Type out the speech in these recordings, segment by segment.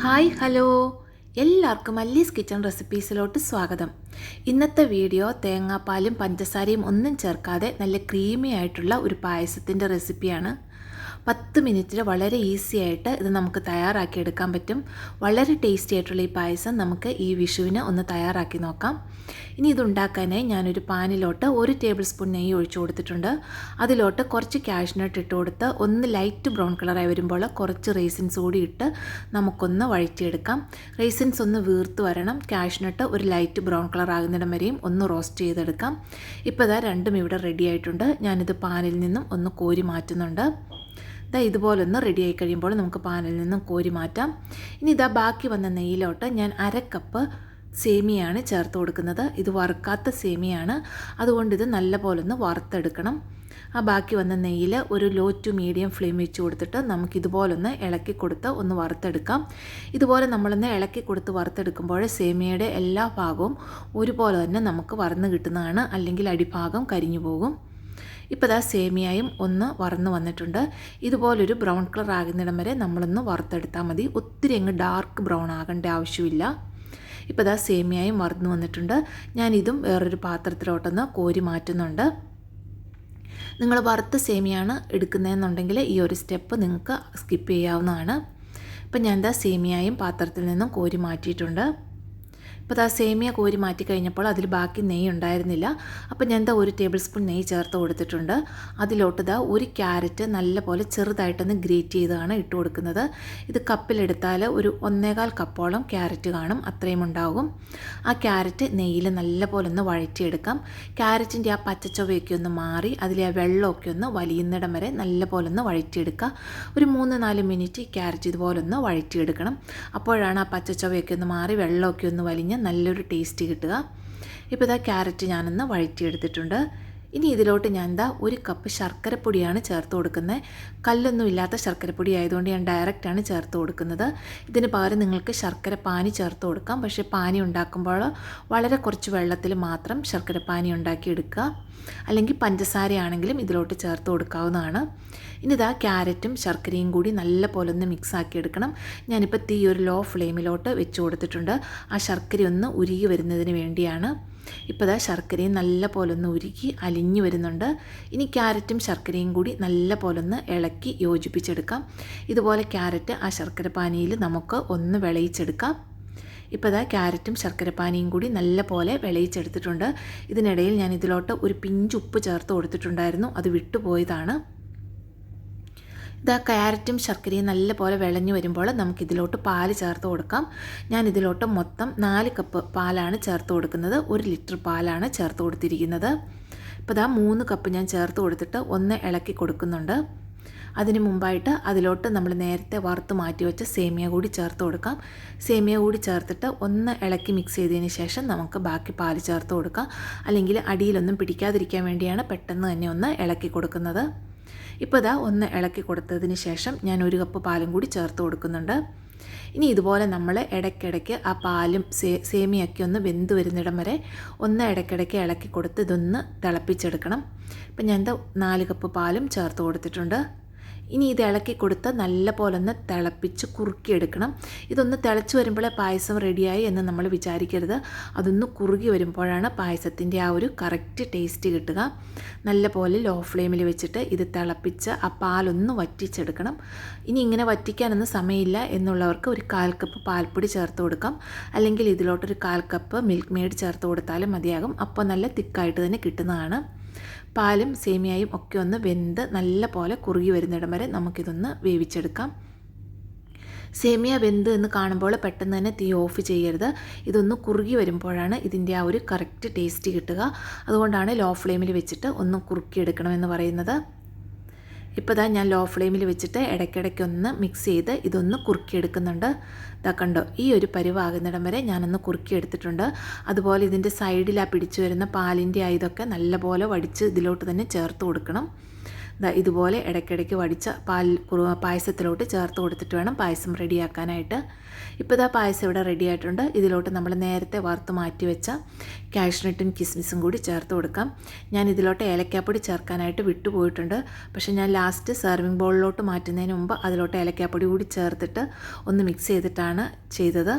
Hi hello എല്ലാവർക്കും മല്ലീസ് kitchen റെസിപ്പീസിലോട്ട് സ്വാഗതം. ഇന്നത്തെ വീഡിയോ തേങ്ങാപ്പാലും പഞ്ചസാരയും ഒന്നും ചേർക്കാതെ നല്ല ക്രീമി ആയിട്ടുള്ള ഒരു പായസത്തിൻ്റെ റെസിപ്പിയാണ്. 10 മിനിറ്റിൽ വളരെ ഈസി ആയിട്ട് ഇത് നമുക്ക് തയ്യാറാക്കിയെടുക്കാൻ പറ്റും. വളരെ ടേസ്റ്റി ആയിട്ടുള്ള ഈ പായസം നമുക്ക് ഈ വിഷുവിന് ഒന്ന് തയ്യാറാക്കി നോക്കാം. ഇനി ഇതുണ്ടാക്കാനായി ഞാനൊരു പാനിലോട്ട് 1 ടേബിൾ സ്പൂൺ നെയ്യ് ഒഴിച്ചു കൊടുത്തിട്ടുണ്ട്. അതിലോട്ട് കുറച്ച് കാഷ്നട്ട് ഇട്ട് കൊടുത്ത് ഒന്ന് ലൈറ്റ് ബ്രൗൺ കളറായി വരുമ്പോൾ കുറച്ച് റേസിൻസ് കൂടി ഇട്ട് നമുക്കൊന്ന് വഴറ്റിയെടുക്കാം. റേസിൻസ് ഒന്ന് വീർത്ത് വരണം. കാഷ്നട്ട് ഒരു ലൈറ്റ് ബ്രൗൺ കളർ ആകുന്നിടം വരെയും ഒന്ന് റോസ്റ്റ് ചെയ്തെടുക്കാം. ഇപ്പോൾ ഇതാ രണ്ടും ഇവിടെ റെഡി ആയിട്ടുണ്ട്. ഞാനിത് പാനിൽ നിന്നും ഒന്ന് കോരി മാറ്റുന്നുണ്ട്. ഇതുപോലെ ഒന്ന് റെഡിയായി കഴിയുമ്പോൾ നമുക്ക് പാനിൽ നിന്നും കോരി മാറ്റാം. ഇനി ഇതാ ബാക്കി വന്ന നെയ്യിലോട്ട് ഞാൻ 1/2 കപ്പ് സേമിയാണ് ചേർത്ത് കൊടുക്കുന്നത്. ഇത് വറുക്കാത്ത സേമിയാണ്, അതുകൊണ്ട് ഇത് നല്ലപോലെ ഒന്ന് വറുത്തെടുക്കണം. ആ ബാക്കി വന്ന നെയ്യിൽ ഒരു ലോ ടു മീഡിയം ഫ്ലെയിം വെച്ച് കൊടുത്തിട്ട് നമുക്കിതുപോലൊന്ന് ഇളക്കി കൊടുത്ത് ഒന്ന് വറുത്തെടുക്കാം. ഇതുപോലെ നമ്മളൊന്ന് ഇളക്കി കൊടുത്ത് വറുത്തെടുക്കുമ്പോൾ സേമിയയുടെ എല്ലാ ഭാഗവും ഒരുപോലെ തന്നെ നമുക്ക് വറന്ന് കിട്ടുന്നതാണ്, അല്ലെങ്കിൽ അടിഭാഗം കരിഞ്ഞു പോകും. ഇപ്പോൾ ഇതാ സേമിയയും ഒന്ന് വറന്ന് വന്നിട്ടുണ്ട്. ഇതുപോലൊരു ബ്രൗൺ കളർ ആകുന്നിടം വരെ നമ്മളൊന്ന് വറുത്തെടുത്താൽ മതി. ഒത്തിരി അങ്ങ് ഡാർക്ക് ബ്രൗൺ ആകേണ്ട ആവശ്യമില്ല. ഇപ്പോൾ ഇതാ സേമിയയും വറന്ന് വന്നിട്ടുണ്ട്. ഞാനിതും വേറൊരു പാത്രത്തിലോട്ടൊന്ന് കോരി മാറ്റുന്നുണ്ട്. നിങ്ങൾ വറുത്ത സേമിയാണ് എടുക്കുന്നതെന്നുണ്ടെങ്കിൽ ഈ ഒരു സ്റ്റെപ്പ് നിങ്ങൾക്ക് സ്കിപ്പ് ചെയ്യാവുന്നതാണ്. ഇപ്പം ഞാൻ എന്താ സേമിയയും പാത്രത്തിൽ നിന്നും കോരി മാറ്റിയിട്ടുണ്ട്. അപ്പോൾ ആ സേമിയ കോരി മാറ്റി കഴിഞ്ഞപ്പോൾ അതിൽ ബാക്കി നെയ്യ് ഉണ്ടായിരുന്നില്ല. അപ്പോൾ ഞാൻ 1 ടേബിൾ സ്പൂൺ നെയ്യ് ചേർത്ത് കൊടുത്തിട്ടുണ്ട്. അതിലോട്ട് ഒരു ക്യാരറ്റ് നല്ലപോലെ ചെറുതായിട്ടൊന്ന് ഗ്രേറ്റ് ചെയ്താണ് ഇട്ട് കൊടുക്കുന്നത്. ഇത് കപ്പിലെടുത്താൽ ഒരു 1.25 കപ്പോളം ക്യാരറ്റ് കാണും, അത്രയും ഉണ്ടാകും. ആ ക്യാരറ്റ് നെയ്യിൽ നല്ലപോലെ ഒന്ന് വഴറ്റിയെടുക്കാം. ക്യാരറ്റിൻ്റെ ആ പച്ചച്ചൊവയൊക്കെ ഒന്ന് മാറി അതിലെ ആ വെള്ളമൊക്കെ ഒന്ന് വലിയുന്നിടം വരെ നല്ലപോലെ ഒന്ന് വഴറ്റിയെടുക്കുക. ഒരു 3-4 മിനിറ്റ് ഈ ക്യാരറ്റ് ഇതുപോലെ ഒന്ന് വഴറ്റിയെടുക്കണം. അപ്പോഴാണ് ആ പച്ചച്ചൊവയൊക്കെ ഒന്ന് മാറി വെള്ളമൊക്കെ ഒന്ന് വലിഞ്ഞ് നല്ലൊരു ടേസ്റ്റ് കിട്ടുക. ഇപ്പോൾ ഇതാ ക്യാരറ്റ് ഞാനൊന്ന് വഴറ്റിയെടുത്തിട്ടുണ്ട്. ഇനി ഇതിലോട്ട് ഞാൻ 1 കപ്പ് ശർക്കരപ്പൊടിയാണ് ചേർത്ത് കൊടുക്കുന്നത്. കല്ലൊന്നും ഇല്ലാത്ത ശർക്കരപ്പൊടി ആയതുകൊണ്ട് ഞാൻ ഡയറക്റ്റാണ് ചേർത്ത് കൊടുക്കുന്നത്. ഇതിന് പകരം നിങ്ങൾക്ക് ശർക്കര പാനി ചേർത്ത് കൊടുക്കാം. പക്ഷേ പാനി ഉണ്ടാക്കുമ്പോൾ വളരെ കുറച്ച് വെള്ളത്തിൽ മാത്രം ശർക്കര പാനി ഉണ്ടാക്കിയെടുക്കുക. അല്ലെങ്കിൽ പഞ്ചസാരയാണെങ്കിലും ഇതിലോട്ട് ചേർത്ത് കൊടുക്കാവുന്നതാണ്. ഇനി ഇതാ ക്യാരറ്റും ശർക്കരയും കൂടി നല്ല പോലെ ഒന്ന് മിക്സ് ആക്കി എടുക്കണം. ഞാനിപ്പോൾ തീ ഒരു ലോ ഫ്ലെയിമിലോട്ട് വെച്ച് കൊടുത്തിട്ടുണ്ട്. ആ ശർക്കര ഒന്ന് ഉരുകി വരുന്നതിന് വേണ്ടിയാണ്. ഇപ്പോൾ ഇതാ ശർക്കരയും നല്ല പോലെ ഒന്ന് ഉരുകി അലിഞ്ഞു വരുന്നുണ്ട്. ഇനി ക്യാരറ്റും ശർക്കരയും കൂടി നല്ല പോലെ ഒന്ന് ഇളക്കി യോജിപ്പിച്ചെടുക്കാം. ഇതുപോലെ ക്യാരറ്റ് ആ ശർക്കര പാനിയിൽ നമുക്ക് ഒന്ന് വിളയിച്ചെടുക്കാം. ഇപ്പോൾ ഇതാ ക്യാരറ്റും ശർക്കരപ്പാനിയും കൂടി നല്ല പോലെ വിളയിച്ചെടുത്തിട്ടുണ്ട്. ഇതിനിടയിൽ ഞാൻ ഇതിലോട്ട് ഒരു പിഞ്ച് ഉപ്പ് ചേർത്ത് കൊടുത്തിട്ടുണ്ടായിരുന്നു, അത് വിട്ടുപോയതാണ്. ഇതാ ക്യാരറ്റും ശർക്കരയും നല്ല പോലെ വിളഞ്ഞു വരുമ്പോൾ നമുക്കിതിലോട്ട് പാല് ചേർത്ത് കൊടുക്കാം. ഞാൻ ഇതിലോട്ട് മൊത്തം 4 കപ്പ് പാലാണ് ചേർത്ത് കൊടുക്കുന്നത്. 1 ലിറ്റർ പാലാണ് ചേർത്ത് കൊടുത്തിരിക്കുന്നത്. ഇപ്പോൾ ഇതാ 3 കപ്പ് ഞാൻ ചേർത്ത് കൊടുത്തിട്ട് ഒന്ന് ഇളക്കി കൊടുക്കുന്നുണ്ട്. അതിന് മുമ്പായിട്ട് അതിലോട്ട് നമ്മൾ നേരത്തെ വറുത്ത് മാറ്റി വെച്ച സേമിയ കൂടി ചേർത്ത് കൊടുക്കാം. സേമിയ കൂടി ചേർത്തിട്ട് ഒന്ന് ഇളക്കി മിക്സ് ചെയ്തതിന് ശേഷം നമുക്ക് ബാക്കി പാല് ചേർത്ത് കൊടുക്കാം. അല്ലെങ്കിൽ അടിയിലൊന്നും പിടിക്കാതിരിക്കാൻ വേണ്ടിയാണ് പെട്ടെന്ന് തന്നെ ഒന്ന് ഇളക്കി കൊടുക്കുന്നത്. ഇപ്പോൾ ഇതാ ഒന്ന് ഇളക്കി കൊടുത്തതിന് ശേഷം ഞാൻ 1 കപ്പ് പാലും കൂടി ചേർത്ത് കൊടുക്കുന്നുണ്ട്. ഇനി ഇതുപോലെ നമ്മൾ ഇടയ്ക്കിടയ്ക്ക് ആ പാലും സേമിയൊക്കെ ഒന്ന് വെന്ത് വരുന്നിടം വരെ ഒന്ന് ഇടയ്ക്കിടയ്ക്ക് ഇളക്കി കൊടുത്ത് ഇതൊന്ന് തിളപ്പിച്ചെടുക്കണം. ഇപ്പം ഞാൻ 4 കപ്പ് പാലും ചേർത്ത് കൊടുത്തിട്ടുണ്ട്. ഇനി ഇത് ഇളക്കി കൊടുത്ത് നല്ല പോലെ ഒന്ന് തിളപ്പിച്ച് കുറുക്കിയെടുക്കണം. ഇതൊന്ന് തിളച്ച് വരുമ്പോഴേ പായസം റെഡിയായി എന്ന് നമ്മൾ വിചാരിക്കരുത്. അതൊന്ന് കുറുകി വരുമ്പോഴാണ് പായസത്തിൻ്റെ ആ ഒരു കറക്റ്റ് ടേസ്റ്റ് കിട്ടുക. നല്ല പോലെ ലോ ഫ്ലെയിമിൽ വെച്ചിട്ട് ഇത് തിളപ്പിച്ച് ആ പാലൊന്ന് വറ്റിച്ചെടുക്കണം. ഇനി ഇങ്ങനെ വറ്റിക്കാനൊന്നും സമയമില്ല എന്നുള്ളവർക്ക് ഒരു 1/4 കപ്പ് പാൽപ്പൊടി ചേർത്ത് കൊടുക്കാം. അല്ലെങ്കിൽ ഇതിലോട്ടൊരു 1/4 കപ്പ് മിൽക്ക് മെയ്ഡ് ചേർത്ത് കൊടുത്താലും മതിയാകും. അപ്പോൾ നല്ല തിക്കായിട്ട് തന്നെ കിട്ടുന്നതാണ്. പാലും സേമിയയും ഒക്കെ ഒന്ന് വെന്ത് നല്ല പോലെ കുറുകി വരുന്നിടം വരെ നമുക്കിതൊന്ന് വേവിച്ചെടുക്കാം. സേമിയ വെന്ത് എന്ന് കാണുമ്പോൾ പെട്ടെന്ന് തന്നെ തീ ഓഫ് ചെയ്യരുത്. ഇതൊന്ന് കുറുകി വരുമ്പോഴാണ് ഇതിൻ്റെ ആ ഒരു കറക്റ്റ് ടേസ്റ്റ് കിട്ടുക. അതുകൊണ്ടാണ് ലോ ഫ്ലെയിമിൽ വെച്ചിട്ട് ഒന്ന് കുറുക്കിയെടുക്കണമെന്ന് പറയുന്നത്. ഇപ്പോൾ ഇതാ ഞാൻ ലോ ഫ്ലെയിമിൽ വെച്ചിട്ട് ഇടയ്ക്കിടയ്ക്കൊന്ന് മിക്സ് ചെയ്ത് ഇതൊന്ന് കുറുക്കിയെടുക്കുന്നുണ്ട്. ഇതാ കണ്ടോ, ഈ ഒരു പരുവാകുന്നിടം വരെ ഞാനൊന്ന് കുറുക്കിയെടുത്തിട്ടുണ്ട്. അതുപോലെ ഇതിൻ്റെ സൈഡിൽ ആ പിടിച്ചു വരുന്ന പാലിൻ്റെ ഇതൊക്കെ നല്ലപോലെ വടിച്ച് ഇതിലോട്ട് തന്നെ ചേർത്ത് കൊടുക്കണം. ഇതുപോലെ ഇടയ്ക്കിടയ്ക്ക് വടിച്ച പായസത്തിലോട്ട് ചേർത്ത് കൊടുത്തിട്ട് വേണം പായസം റെഡിയാക്കാനായിട്ട്. ഇപ്പോൾ പായസം ഇവിടെ റെഡി ആയിട്ടുണ്ട്. ഇതിലോട്ട് നമ്മൾ നേരത്തെ വറുത്ത് മാറ്റി വെച്ച കാഷ്നട്ടും കിസ്മിസും കൂടി ചേർത്ത് കൊടുക്കാം. ഞാൻ ഇതിലോട്ട് ഏലക്കാപ്പൊടി ചേർക്കാനായിട്ട് വിട്ടുപോയിട്ടുണ്ട്. പക്ഷേ ഞാൻ ലാസ്റ്റ് സെർവിങ് ബൗളിലോട്ട് മാറ്റുന്നതിന് മുമ്പ് അതിലോട്ട് ഏലക്കാപ്പൊടി കൂടി ചേർത്തിട്ട് ഒന്ന് മിക്സ് ചെയ്തിട്ടാണ് ചെയ്തത്.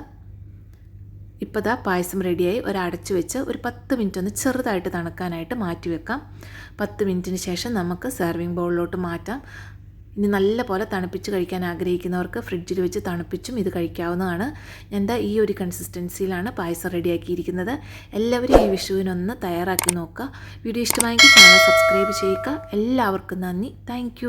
ഇപ്പോൾ പായസം റെഡിയായി. അടച്ചു വെച്ച് ഒരു 10 മിനിറ്റ് ഒന്ന് ചെറുതായിട്ട് തണുക്കാനായിട്ട് മാറ്റി വെക്കാം. 10 മിനിറ്റിന് ശേഷം നമുക്ക് സെർവിങ് ബൗളിലോട്ട് മാറ്റാം. ഇനി നല്ല പോലെ തണുപ്പിച്ച് കഴിക്കാൻ ആഗ്രഹിക്കുന്നവർക്ക് ഫ്രിഡ്ജിൽ വെച്ച് തണുപ്പിച്ചും ഇത് കഴിക്കാവുന്നതാണ്. ഞാൻ ഈ ഒരു കൺസിസ്റ്റൻസിയിലാണ് പായസം റെഡിയാക്കിയിരിക്കുന്നത്. എല്ലാവരും ഈ വിഷുവിനൊന്ന് തയ്യാറാക്കി നോക്കുക. വീഡിയോ ഇഷ്ടമായെങ്കിൽ ചാനൽ സബ്സ്ക്രൈബ് ചെയ്യുക. എല്ലാവർക്കും നന്ദി. താങ്ക്